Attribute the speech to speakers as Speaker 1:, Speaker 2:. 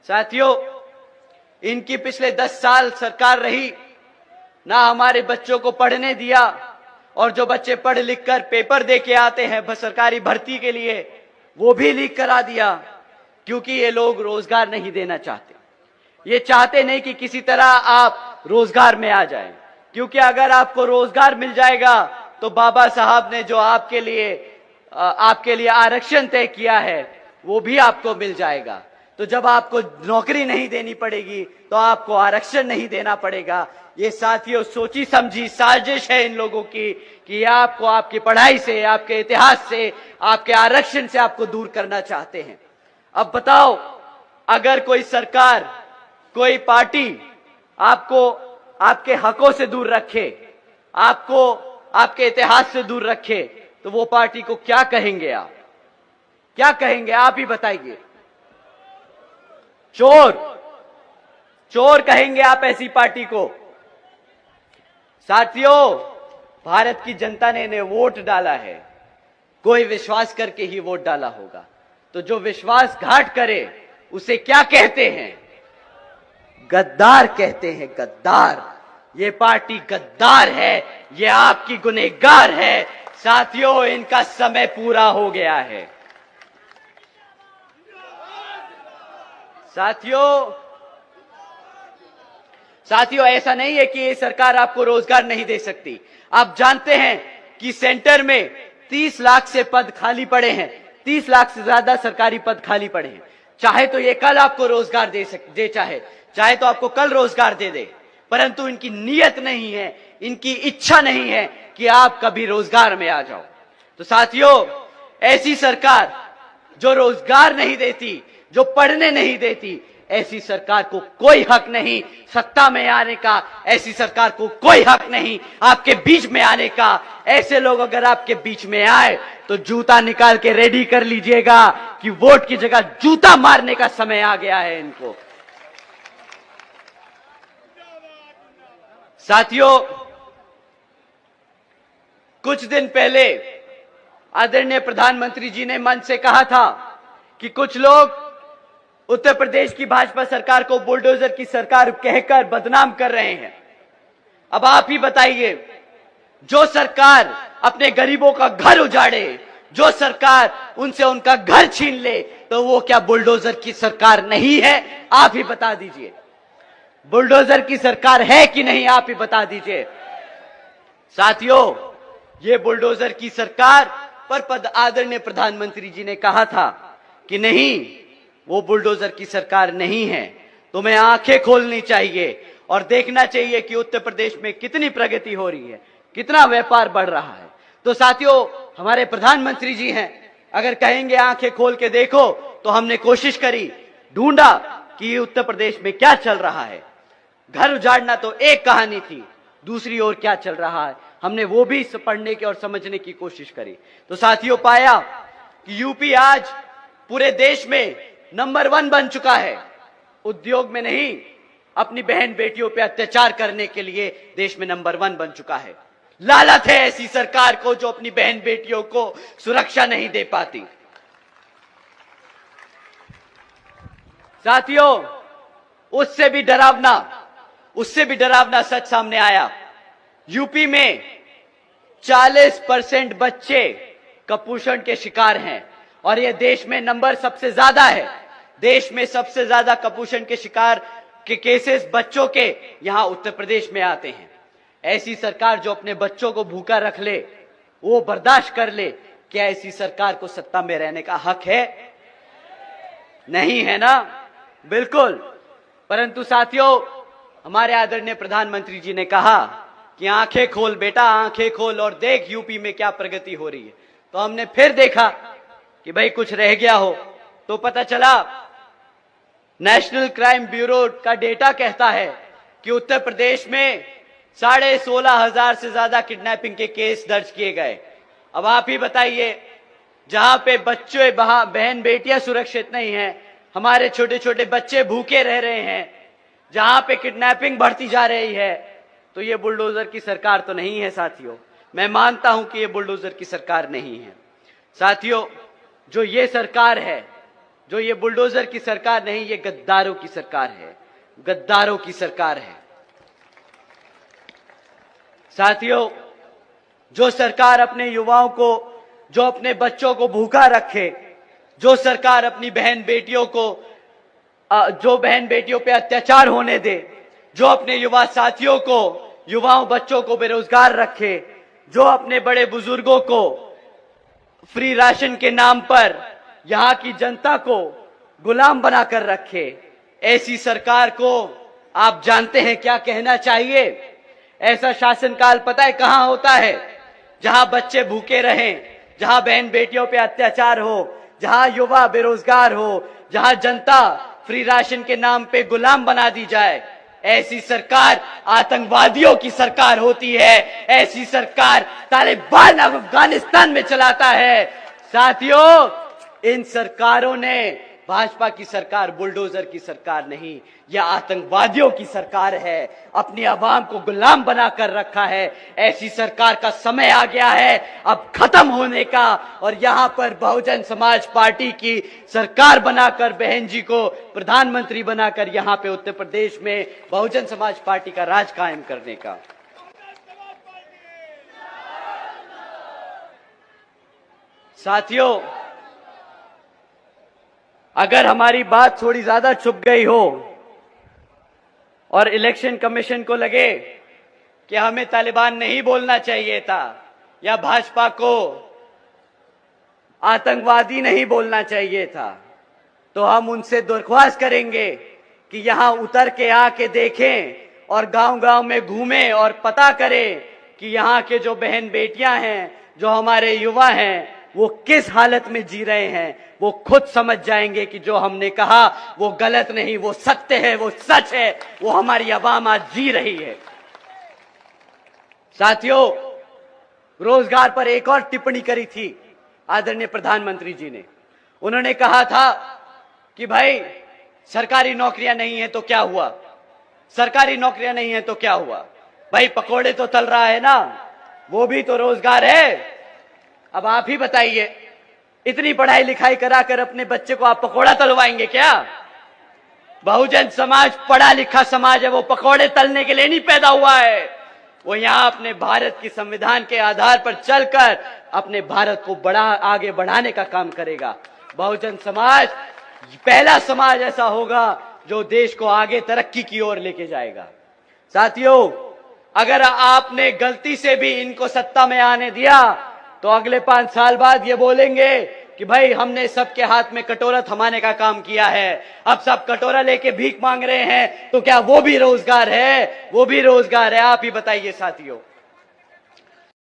Speaker 1: साथियों, इनकी पिछले 10 साल सरकार रही, ना हमारे बच्चों को पढ़ने दिया, और जो बच्चे पढ़ लिख कर पेपर दे के आते हैं सरकारी भर्ती के लिए, वो भी लीक करा दिया, क्योंकि ये लोग रोजगार नहीं देना चाहते। ये चाहते नहीं कि किसी तरह आप रोजगार में आ जाएं, क्योंकि अगर आपको रोजगार मिल जाएगा तो बाबा साहब ने जो आपके लिए आरक्षण तय किया है वो भी आपको मिल जाएगा। तो जब आपको नौकरी नहीं देनी पड़ेगी तो आपको आरक्षण नहीं देना पड़ेगा। ये साथियों सोची समझी साजिश है इन लोगों की कि आपको आपकी पढ़ाई से, आपके इतिहास से, आपके आरक्षण से आपको दूर करना चाहते हैं। अब बताओ, अगर कोई सरकार, कोई पार्टी आपको आपके हकों से दूर रखे, आपको आपके इतिहास से दूर रखे, तो वो पार्टी को क्या कहेंगे आप? क्या कहेंगे आप ही बताइए। चोर, चोर कहेंगे आप ऐसी पार्टी को। साथियों, भारत की जनता ने इन्हें वोट डाला है, कोई विश्वास करके ही वोट डाला होगा। तो जो विश्वासघात करे उसे क्या कहते हैं? गद्दार कहते हैं, गद्दार। ये पार्टी गद्दार है, ये आपकी गुनहगार है। साथियों, इनका समय पूरा हो गया है। साथियों, ऐसा नहीं है कि ये सरकार आपको रोजगार नहीं दे सकती। आप जानते हैं कि सेंटर में 30 लाख से पद खाली पड़े हैं, 30 लाख से ज्यादा सरकारी पद खाली पड़े हैं। चाहे तो ये कल आपको रोजगार दे चाहे तो आपको कल रोजगार दे दे, परंतु इनकी नीयत नहीं है, इनकी इच्छा नहीं है कि आप कभी रोजगार में आ जाओ। तो साथियों, ऐसी सरकार जो रोजगार नहीं देती, जो पढ़ने नहीं देती, ऐसी सरकार को कोई हक नहीं सत्ता में आने का। ऐसी सरकार को कोई हक नहीं आपके बीच में आने का। ऐसे लोग अगर आपके बीच में आए तो जूता निकाल के रेडी कर लीजिएगा कि वोट की जगह जूता मारने का समय आ गया है इनको। साथियों, कुछ दिन पहले आदरणीय प्रधानमंत्री जी ने मंच से कहा था कि कुछ लोग उत्तर प्रदेश की भाजपा सरकार को बुलडोजर की सरकार कहकर बदनाम कर रहे हैं। अब आप ही बताइए, जो सरकार अपने गरीबों का घर उजाड़े, जो सरकार उनसे उनका घर छीन ले, तो वो क्या बुलडोजर की सरकार नहीं है? आप ही बता दीजिए। बुलडोजर की सरकार है कि नहीं, आप ही बता दीजिए। साथियों, ये बुलडोजर की सरकार पर आदरणीय प्रधानमंत्री जी ने कहा था कि नहीं, वो बुलडोजर की सरकार नहीं है। तुम्हें आंखें खोलनी चाहिए और देखना चाहिए कि उत्तर प्रदेश में कितनी प्रगति हो रही है, कितना व्यापार बढ़ रहा है। तो साथियों, हमारे प्रधानमंत्री जी हैं, अगर कहेंगे आंखें खोल के देखो, तो हमने कोशिश करी, ढूंढा कि उत्तर प्रदेश में क्या चल रहा है। घर उजाड़ना तो एक कहानी थी, दूसरी ओर क्या चल रहा है, हमने वो भी पढ़ने की और समझने की कोशिश करी। तो साथियों, पाया कि यूपी आज पूरे देश में नंबर 1 बन चुका है। उद्योग में नहीं, अपनी बहन बेटियों पे अत्याचार करने के लिए देश में नंबर 1 बन चुका है। लालच है ऐसी सरकार को जो अपनी बहन बेटियों को सुरक्षा नहीं दे पाती। साथियों, उससे भी डरावना सच सामने आया। यूपी में 40% बच्चे कुपोषण के शिकार हैं और यह देश में नंबर सबसे ज्यादा है। देश में सबसे ज्यादा कुपोषण के शिकार के केसेस बच्चों के यहां उत्तर प्रदेश में आते हैं। ऐसी सरकार जो अपने बच्चों को भूखा रख ले, वो बर्दाश्त कर ले, क्या ऐसी सरकार को सत्ता में रहने का हक है? नहीं है ना, बिल्कुल। परंतु साथियों, हमारे आदरणीय प्रधानमंत्री जी ने कहा कि आंखें खोल बेटा, आंखें खोल और देख यूपी में क्या प्रगति हो रही है। तो हमने फिर देखा कि भाई कुछ रह गया हो, तो पता चला नेशनल क्राइम ब्यूरो का डेटा कहता है कि उत्तर प्रदेश में 16,500 से ज्यादा किडनैपिंग के केस दर्ज किए गए। अब आप ही बताइए, जहां पे बच्चे बहन बेटियां सुरक्षित नहीं हैं, हमारे छोटे छोटे बच्चे भूखे रह रहे हैं, जहां पे किडनैपिंग बढ़ती जा रही है, तो ये बुलडोजर की सरकार तो नहीं है। साथियों, मैं मानता हूं कि ये बुलडोजर की सरकार नहीं है। साथियों, जो ये सरकार है, जो ये बुलडोजर की सरकार नहीं, ये गद्दारों की सरकार है, गद्दारों की सरकार है। साथियों, जो सरकार अपने युवाओं को, जो अपने बच्चों को भूखा रखे, जो सरकार अपनी बहन बेटियों को, जो बहन बेटियों पे अत्याचार होने दे, जो अपने युवा साथियों को, युवाओं बच्चों को बेरोजगार रखे, जो अपने बड़े बुजुर्गों को फ्री राशन के नाम पर यहां की जनता को गुलाम बनाकर रखे, ऐसी सरकार को आप जानते हैं क्या कहना चाहिए? ऐसा शासनकाल पता है कहां होता है? जहां बच्चे भूखे रहें, जहां बहन बेटियों पे अत्याचार हो, जहां युवा बेरोजगार हो, जहां जनता फ्री राशन के नाम पे गुलाम बना दी जाए। ऐसी सरकार आतंकवादियों की सरकार होती है, ऐसी सरकार तालिबान अफगानिस्तान में चलाता है। साथियों, इन सरकारों ने, भाजपा की सरकार बुलडोजर की सरकार नहीं, यह आतंकवादियों की सरकार है, अपनी आवाम को गुलाम बनाकर रखा है। ऐसी सरकार का समय आ गया है अब खत्म होने का, और यहां पर बहुजन समाज पार्टी की सरकार बनाकर, बहन जी को प्रधानमंत्री बनाकर यहां पे उत्तर प्रदेश में बहुजन समाज पार्टी का राज कायम करने का। साथियों, अगर हमारी बात थोड़ी ज्यादा छुप गई हो और इलेक्शन कमीशन को लगे कि हमें तालिबान नहीं बोलना चाहिए था या भाजपा को आतंकवादी नहीं बोलना चाहिए था, तो हम उनसे दरख्वास्त करेंगे कि यहां उतर के आके देखें और गांव-गांव में घूमें और पता करें कि यहां के जो बहन बेटियां हैं, जो हमारे युवा हैं, वो किस हालत में जी रहे हैं। वो खुद समझ जाएंगे कि जो हमने कहा वो गलत नहीं, वो सत्य है, वो सच है, वो हमारी आवाम आज जी रही है। साथियों, रोजगार पर एक और टिप्पणी करी थी आदरणीय प्रधानमंत्री जी ने। उन्होंने कहा था कि भाई सरकारी नौकरियां नहीं है तो क्या हुआ, सरकारी नौकरियां नहीं है तो क्या हुआ, भाई पकोड़े तो तल रहा है ना, वो भी तो रोजगार है। अब आप ही बताइए, इतनी पढ़ाई लिखाई कराकर अपने बच्चे को आप पकोड़ा तलवाएंगे क्या? बहुजन समाज पढ़ा लिखा समाज है, वो पकोड़े तलने के लिए नहीं पैदा हुआ है। वो यहां अपने भारत की संविधान के आधार पर चलकर अपने भारत को आगे बढ़ाने का काम करेगा। बहुजन समाज पहला समाज ऐसा होगा जो देश को आगे तरक्की की ओर लेके जाएगा। साथियों, अगर आपने गलती से भी इनको सत्ता में आने दिया तो अगले 5 साल बाद ये बोलेंगे कि भाई हमने सबके हाथ में कटोरा थमाने का काम किया है, अब सब कटोरा लेके भीख मांग रहे हैं, तो क्या वो भी रोजगार है? वो भी रोजगार है। आप ही बताइए साथियों।